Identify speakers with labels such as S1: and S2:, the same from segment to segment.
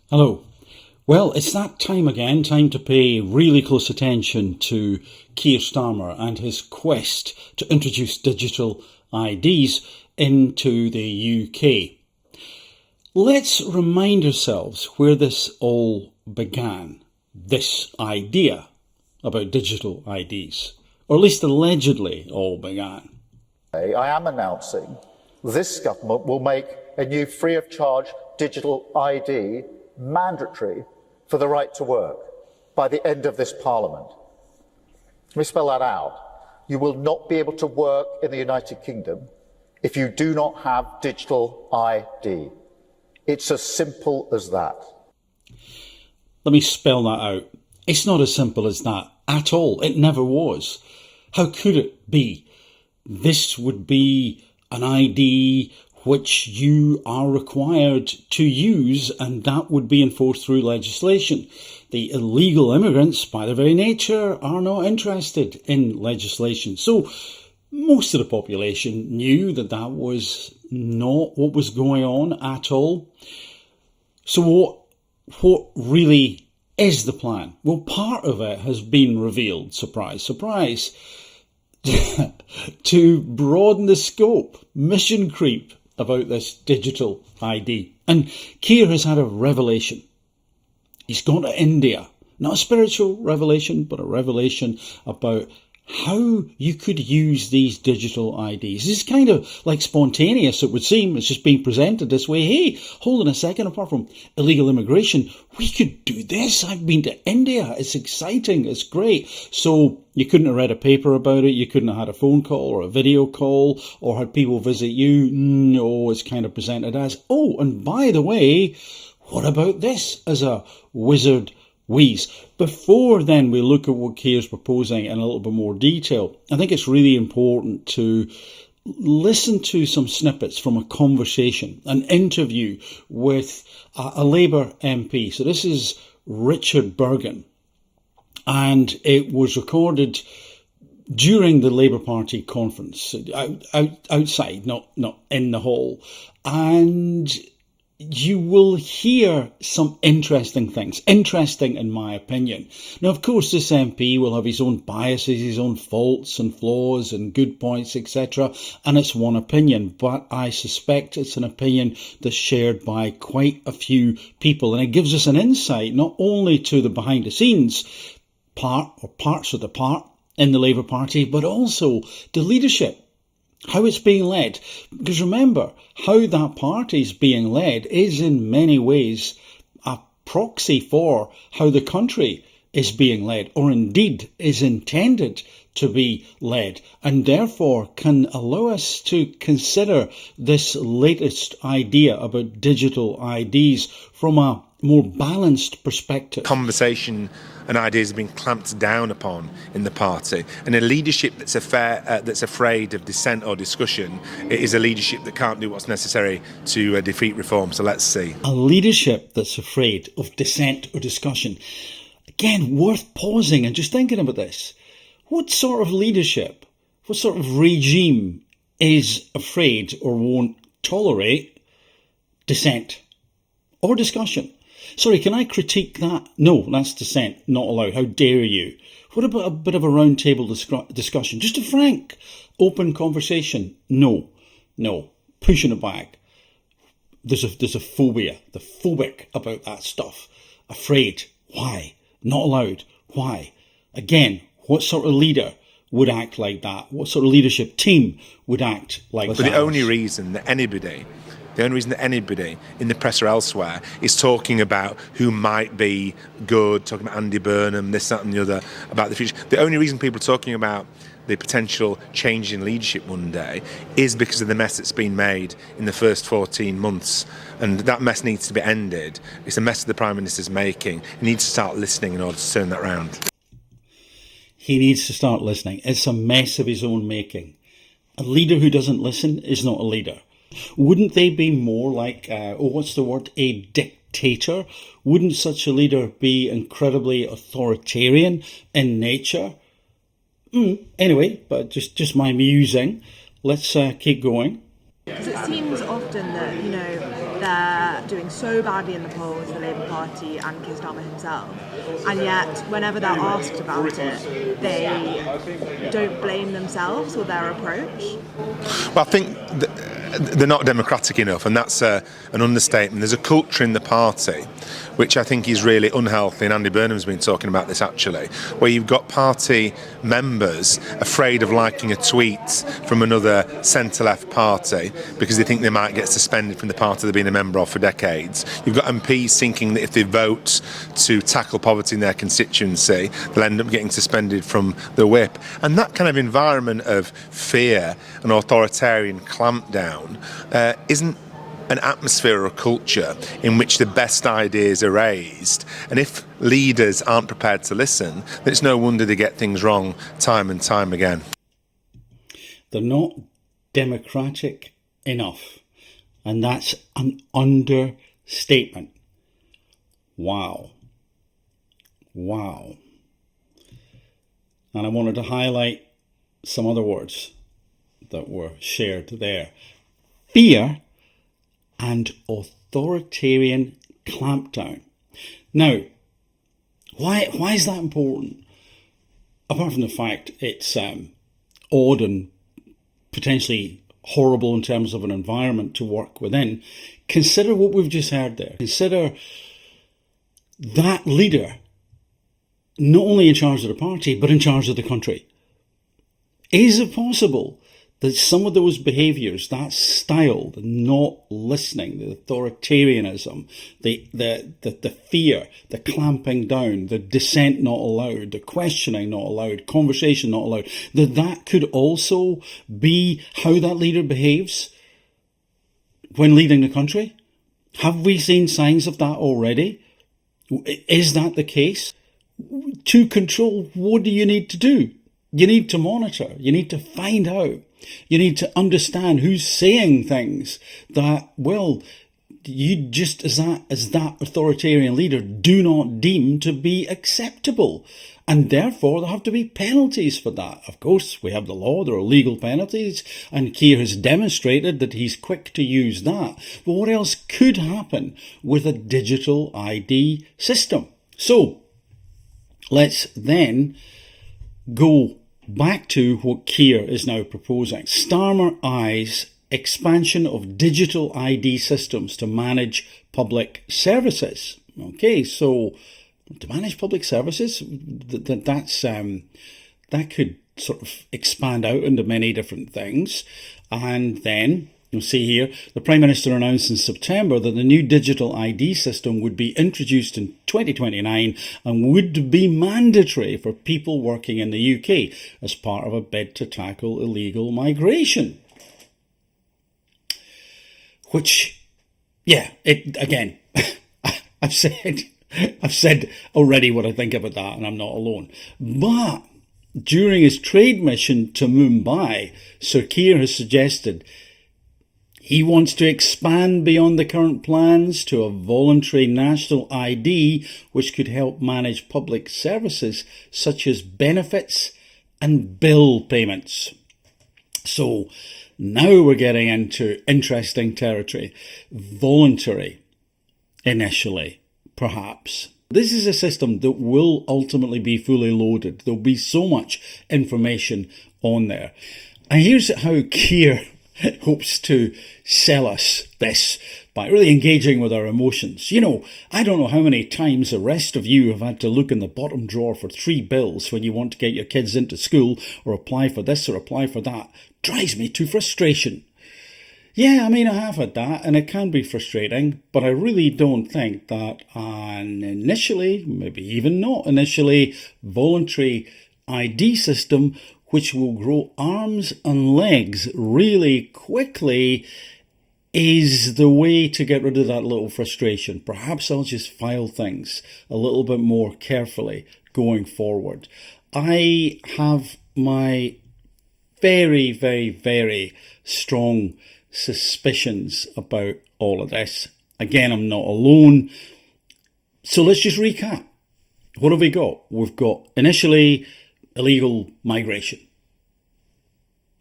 S1: Hello. Well, it's that time again, time to pay really close attention to Keir Starmer and his quest to introduce digital IDs into the UK. Let's remind ourselves where this all began, this idea about digital IDs, or at least allegedly all began.
S2: I am announcing this government will make a new free of charge digital ID mandatory for the right to work by the end of this Parliament. Let me spell that out. You will not be able to work in the United Kingdom if you do not have digital ID. It's as simple as that.
S1: Let me spell that out. It's not as simple as that at all. It never was. How could it be? This would be an ID which you are required to use, and that would be enforced through legislation. The illegal immigrants, by their very nature, are not interested in legislation. So most of the population knew that that was not what was going on at all. So what really is the plan? Well, part of it has been revealed, surprise, surprise, to broaden the scope, mission creep, about this digital ID. And Keir has had a revelation. He's gone to India. Not a spiritual revelation, but a revelation about how you could use these digital IDs. This is kind of like spontaneous, it would seem. It's just being presented this way. Hey, hold on a second, apart from illegal immigration, we could do this. I've been to India. It's exciting. It's great. So you couldn't have read a paper about it. You couldn't have had a phone call or a video call or had people visit you. No, it's kind of presented as, oh, and by the way, what about this as a wizard wheeze? Before then we look at what Keir's proposing in a little bit more detail, I think it's really important to listen to some snippets from a conversation, an interview with a Labour MP. So this is Richard Bergen, and it was recorded during the Labour Party conference, outside, not in the hall, and you will hear some interesting things. Interesting, in my opinion. Now, of course, this MP will have his own biases, his own faults and flaws and good points, etc. And it's one opinion, but I suspect it's an opinion that's shared by quite a few people. And it gives us an insight not only to the behind-the-scenes part or parts of the part in the Labour Party, but also the leadership. How it's being led. Because remember, how that party is being led is in many ways a proxy for how the country is being led, or indeed is intended to be led, and therefore can allow us to consider this latest idea about digital IDs from a more balanced perspective.
S3: Conversation and ideas have been clamped down upon in the party, and a leadership that's afraid of dissent or discussion is a leadership that can't do what's necessary to defeat reform. So let's see.
S1: A leadership that's afraid of dissent or discussion. Again, worth pausing and just thinking about this. What sort of leadership, what sort of regime is afraid or won't tolerate dissent or discussion? Sorry, can I critique that? No, that's dissent, not allowed. How dare you? What about a bit of a round table discussion? Just a frank, open conversation? No. Pushing it back. There's a phobia. They're phobic about that stuff. Afraid. Why? Not allowed. Why? Again, what sort of leader would act like that? What sort of leadership team would act like that?
S3: But the only reason that anybody in the press or elsewhere is talking about who might be good, talking about Andy Burnham, this, that and the other, about the future. The only reason people are talking about the potential change in leadership one day is because of the mess that's been made in the first 14 months. And that mess needs to be ended. It's a mess the Prime Minister's making. He needs to start listening in order to turn that round.
S1: He needs to start listening. It's a mess of his own making. A leader who doesn't listen is not a leader. Wouldn't they be more like, a dictator? Wouldn't such a leader be incredibly authoritarian in nature? Anyway, but just my musing. Let's keep going.
S4: Because it seems often that, that doing so badly in the polls, the Labour Party and Keir Starmer himself, and yet whenever they're asked about it, they don't blame themselves or their approach?
S3: Well, I think they're not democratic enough, and that's an understatement. There's a culture in the party which I think is really unhealthy, and Andy Burnham's been talking about this actually, where you've got party members afraid of liking a tweet from another centre-left party because they think they might get suspended from the party they've been a member of for decades. You've got MPs thinking that if they vote to tackle poverty in their constituency, they'll end up getting suspended from the whip. And that kind of environment of fear and authoritarian clampdown isn't an atmosphere or a culture in which the best ideas are raised. And if leaders aren't prepared to listen, then it's no wonder they get things wrong time and time again.
S1: They're not democratic enough. And that's an understatement. Wow. Wow. And I wanted to highlight some other words that were shared there. Fear and authoritarian clampdown. Now, why is that important? Apart from the fact it's odd and potentially horrible in terms of an environment to work within, consider what we've just heard there. Consider that leader not only in charge of the party, but in charge of the country. Is it possible that some of those behaviours, that style, the not listening, the authoritarianism, the fear, the clamping down, the dissent not allowed, the questioning not allowed, conversation not allowed, that could also be how that leader behaves when leading the country? Have we seen signs of that already? Is that the case? To control, what do you need to do? You need to monitor. You need to find out. You need to understand who's saying things that, well, you just as that authoritarian leader do not deem to be acceptable. And therefore, there have to be penalties for that. Of course, we have the law, there are legal penalties, and Keir has demonstrated that he's quick to use that. But what else could happen with a digital ID system? So, let's then go back to what Keir is now proposing. Starmer eyes expansion of digital ID systems to manage public services. Okay, so to manage public services, that could sort of expand out into many different things. And then you'll see here, the Prime Minister announced in September that the new digital ID system would be introduced in 2029 and would be mandatory for people working in the UK as part of a bid to tackle illegal migration. Which, yeah, again, I've said already what I think about that, and I'm not alone. But during his trade mission to Mumbai, Sir Keir has suggested he wants to expand beyond the current plans to a voluntary national ID which could help manage public services such as benefits and bill payments. So now we're getting into interesting territory. Voluntary, initially, perhaps. This is a system that will ultimately be fully loaded. There'll be so much information on there. And here's how Keir hopes to sell us this by really engaging with our emotions. You know, I don't know how many times the rest of you have had to look in the bottom drawer for 3 bills when you want to get your kids into school or apply for this or apply for that. Drives me to frustration. Yeah, I mean, I have had that, and it can be frustrating, but I really don't think that an initially, maybe even not initially, voluntary ID system which will grow arms and legs really quickly is the way to get rid of that little frustration. Perhaps I'll just file things a little bit more carefully going forward. I have my very, very, very strong suspicions about all of this. Again, I'm not alone. So let's just recap. What have we got? We've got initially illegal migration,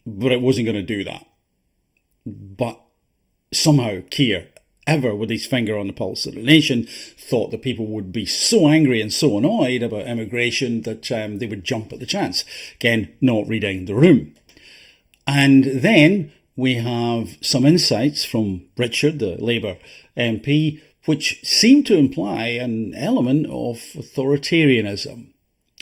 S1: but it wasn't going to do that. But somehow Keir ever with his finger on the pulse of the nation, thought that people would be so angry and so annoyed about immigration that they would jump at the chance. Again, not reading the room. And then we have some insights from Richard, the Labour MP, which seem to imply an element of authoritarianism.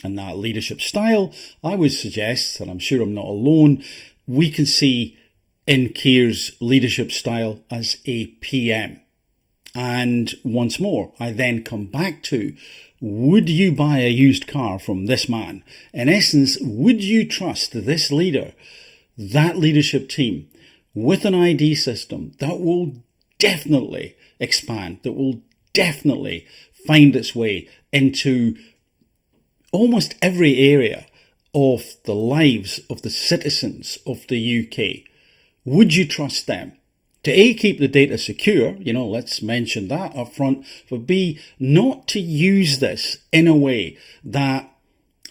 S1: And that leadership style, I would suggest, and I'm sure I'm not alone, we can see in Keir's leadership style as a PM. And once more, I then come back to, would you buy a used car from this man? In essence, would you trust this leader, that leadership team, with an ID system that will definitely expand, that will definitely find its way into almost every area of the lives of the citizens of the UK? Would you trust them to A, keep the data secure, let's mention that up front, but B, not to use this in a way that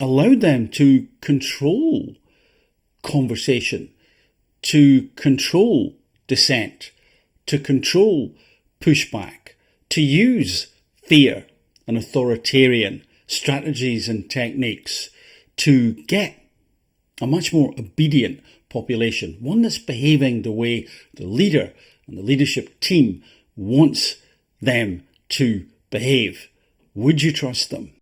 S1: allowed them to control conversation, to control dissent, to control pushback, to use fear and authoritarian strategies and techniques to get a much more obedient population, one that's behaving the way the leader and the leadership team wants them to behave. Would you trust them?